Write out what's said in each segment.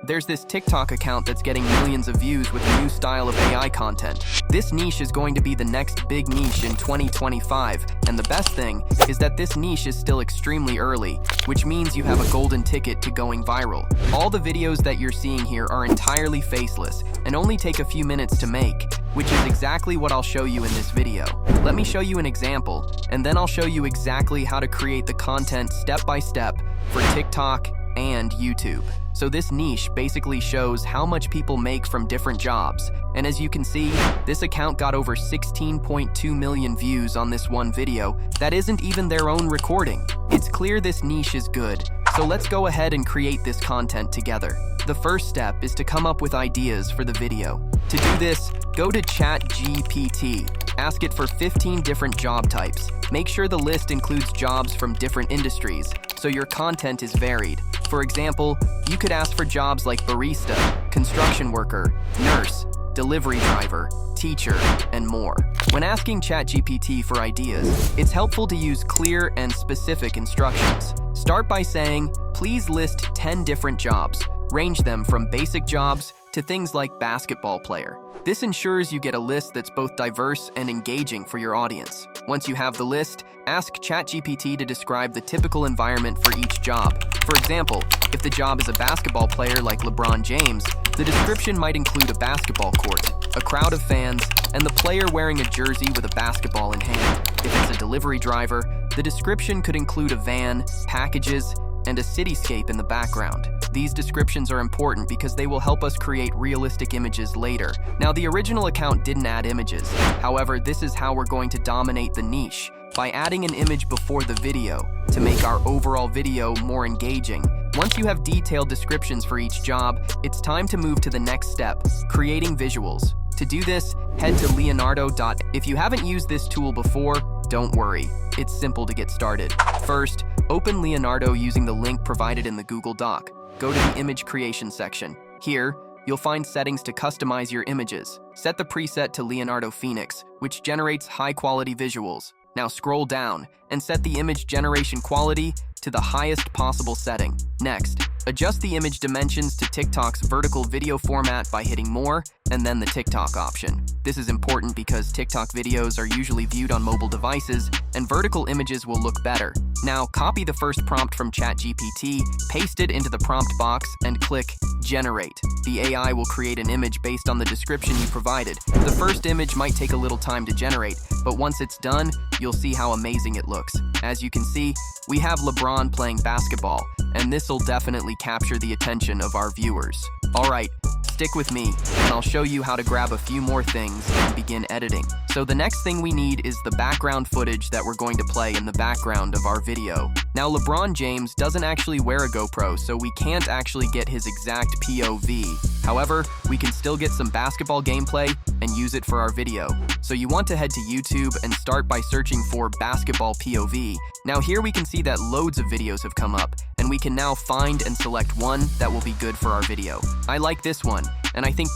there's this TikTok account that's getting millions of views with a new style of AI content. This niche is going to be the next big niche in 2025, and the best thing is that this niche is still extremely early, which means you have a golden ticket to going viral. All the videos that you're seeing here are entirely faceless and only take a few minutes to make, which is exactly what I'll show you in this video. Let me show you an example, and then I'll show you exactly how to create the content step by step for TikTok and YouTube. So this niche basically shows how much people make from different jobs. And as you can see, this account got over 16.2 million views on this one video that isn't even their own recording. It's clear this niche is good, so let's go ahead and create this content together. The first step is to come up with ideas for the video. To do this, go to ChatGPT. Ask it for 15 different job types. Make sure the list includes jobs from different industries, so your content is varied. For example, you could ask for jobs like barista, construction worker, nurse, delivery driver, teacher, and more. When asking ChatGPT for ideas, it's helpful to use clear and specific instructions. Start by saying, please list 10 different jobs. Range them from basic jobs to things like basketball player. This ensures you get a list that's both diverse and engaging for your audience. Once you have the list, ask ChatGPT to describe the typical environment for each job. For example, if the job is a basketball player like LeBron James, the description might include a basketball court, a crowd of fans, and the player wearing a jersey with a basketball in hand. If it's a delivery driver, the description could include a van, packages, and a cityscape in the background. These descriptions are important because they will help us create realistic images later. Now, the original account didn't add images. However, this is how we're going to dominate the niche, by adding an image before the video to make our overall video more engaging. Once you have detailed descriptions for each job, it's time to move to the next step, creating visuals. To do this, head to Leonardo. If you haven't used this tool before, don't worry. It's simple to get started. First, open Leonardo using the link provided in the Google Doc. Go to the image creation section. Here, you'll find settings to customize your images. Set the preset to Leonardo Phoenix, which generates high-quality visuals. Now scroll down and set the image generation quality to the highest possible setting. Next, adjust the image dimensions to TikTok's vertical video format by hitting More and then the TikTok option. This is important because TikTok videos are usually viewed on mobile devices, and vertical images will look better. Now, copy the first prompt from ChatGPT, paste it into the prompt box, and click Generate. The AI will create an image based on the description you provided. The first image might take a little time to generate, but once it's done, you'll see how amazing it looks. As you can see, we have LeBron playing basketball, and this'll definitely capture the attention of our viewers. Alright, stick with me, and I'll show you how to grab a few more things and begin editing. So the next thing we need is the background footage that we're going to play in the background of our video. Now, LeBron James doesn't actually wear a GoPro, so we can't actually get his exact POV. However, we can still get some basketball gameplay and use it for our video. So you want to head to YouTube and start by searching for basketball POV. Now here we can see that loads of videos have come up, and we can now find and select one that will be good for our video. I like this one, and I think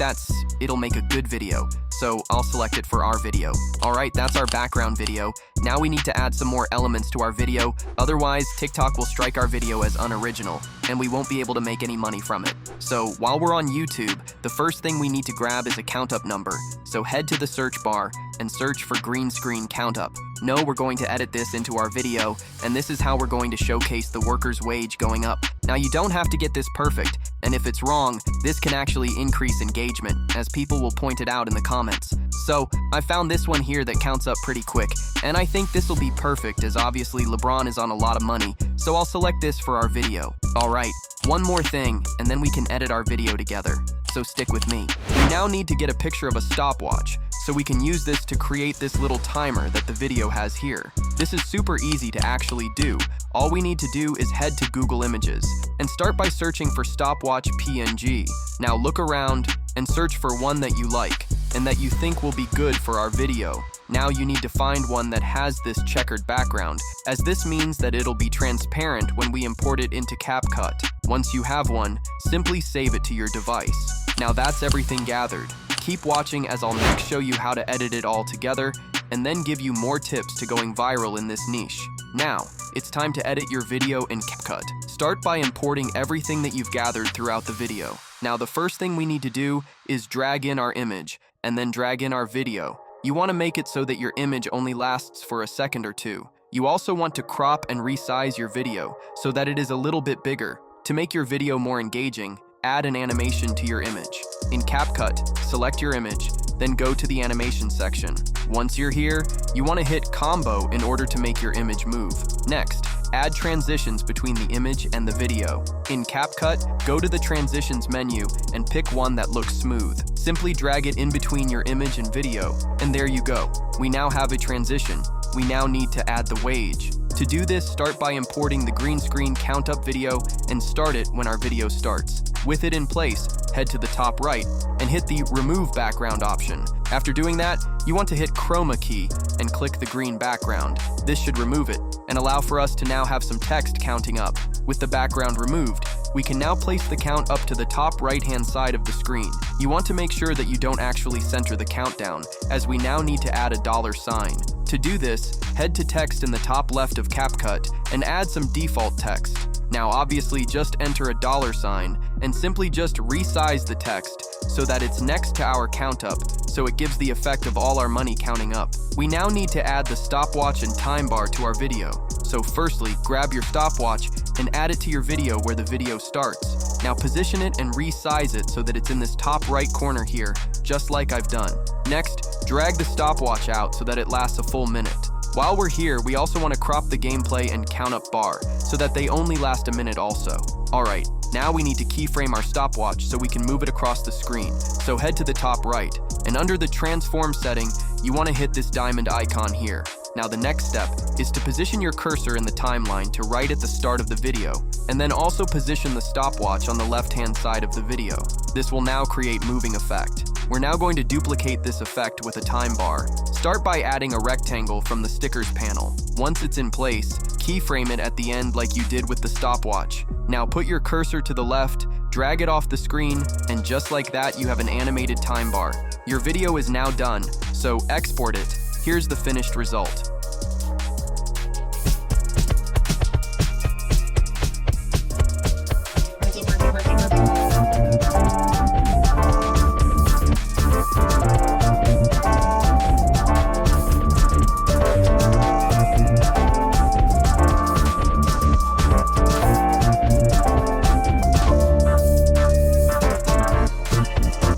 it'll make a good video, so I'll select it for our video. Alright, that's our background video. Now we need to add some more elements to our video, otherwise TikTok will strike our video as unoriginal, and we won't be able to make any money from it. So while we're on YouTube, the first thing we need to grab is a count up number. So head to the search bar and search for green screen count up. No, we're going to edit this into our video, and this is how we're going to showcase the worker's wage going up. Now, you don't have to get this perfect, and if it's wrong, this can actually increase engagement, as people will point it out in the comments. So, I found this one here that counts up pretty quick, and I think this will be perfect as obviously LeBron is on a lot of money, so I'll select this for our video. Alright, one more thing, and then we can edit our video together. So stick with me. We now need to get a picture of a stopwatch, so we can use this to create this little timer that the video has here. This is super easy to actually do. All we need to do is head to Google Images and start by searching for stopwatch PNG. Now look around and search for one that you like and that you think will be good for our video. Now you need to find one that has this checkered background, as this means that it'll be transparent when we import it into CapCut. Once you have one, simply save it to your device. Now that's everything gathered. Keep watching as I'll next show you how to edit it all together and then give you more tips to going viral in this niche. Now, it's time to edit your video in CapCut. Start by importing everything that you've gathered throughout the video. Now, the first thing we need to do is drag in our image and then drag in our video. You want to make it so that your image only lasts for a second or two. You also want to crop and resize your video so that it is a little bit bigger. To make your video more engaging, add an animation to your image. In CapCut, select your image, then go to the animation section. Once you're here, you want to hit Combo in order to make your image move. Next, add transitions between the image and the video. In CapCut, go to the Transitions menu and pick one that looks smooth. Simply drag it in between your image and video, and there you go. We now have a transition. We now need to add the wage. To do this, start by importing the green screen count up video and start it when our video starts. With it in place, head to the top right and hit the Remove Background option. After doing that, you want to hit Chroma key and click the green background. This should remove it and allow for us to now have some text counting up. With the background removed, we can now place the count up to the top right-hand side of the screen. You want to make sure that you don't actually center the countdown, as we now need to add a $sign. To do this, head to text in the top left of CapCut and add some default text. Now obviously just enter a $sign and simply just resize the text so that it's next to our count up, so it gives the effect of all our money counting up. We now need to add the stopwatch and time bar to our video. So firstly, grab your stopwatch and add it to your video where the video starts. Now position it and resize it so that it's in this top right corner here, just like I've done. Next, drag the stopwatch out so that it lasts a full minute. While we're here, we also want to crop the gameplay and count up bar so that they only last a minute also. Alright, now we need to keyframe our stopwatch so we can move it across the screen. So head to the top right, and under the transform setting, you want to hit this diamond icon here. Now the next step is to position your cursor in the timeline to right at the start of the video, and then also position the stopwatch on the left-hand side of the video. This will now create moving effect. We're now going to duplicate this effect with a time bar. Start by adding a rectangle from the stickers panel. Once it's in place, keyframe it at the end like you did with the stopwatch. Now put your cursor to the left, drag it off the screen, and just like that you have an animated time bar. Your video is now done, so export it. Here's the finished result.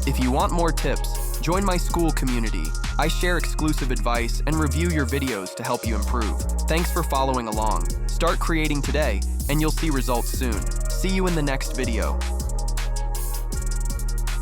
If you want more tips, join my school community. I share exclusive advice and review your videos to help you improve. Thanks for following along. Start creating today, and you'll see results soon. See you in the next video.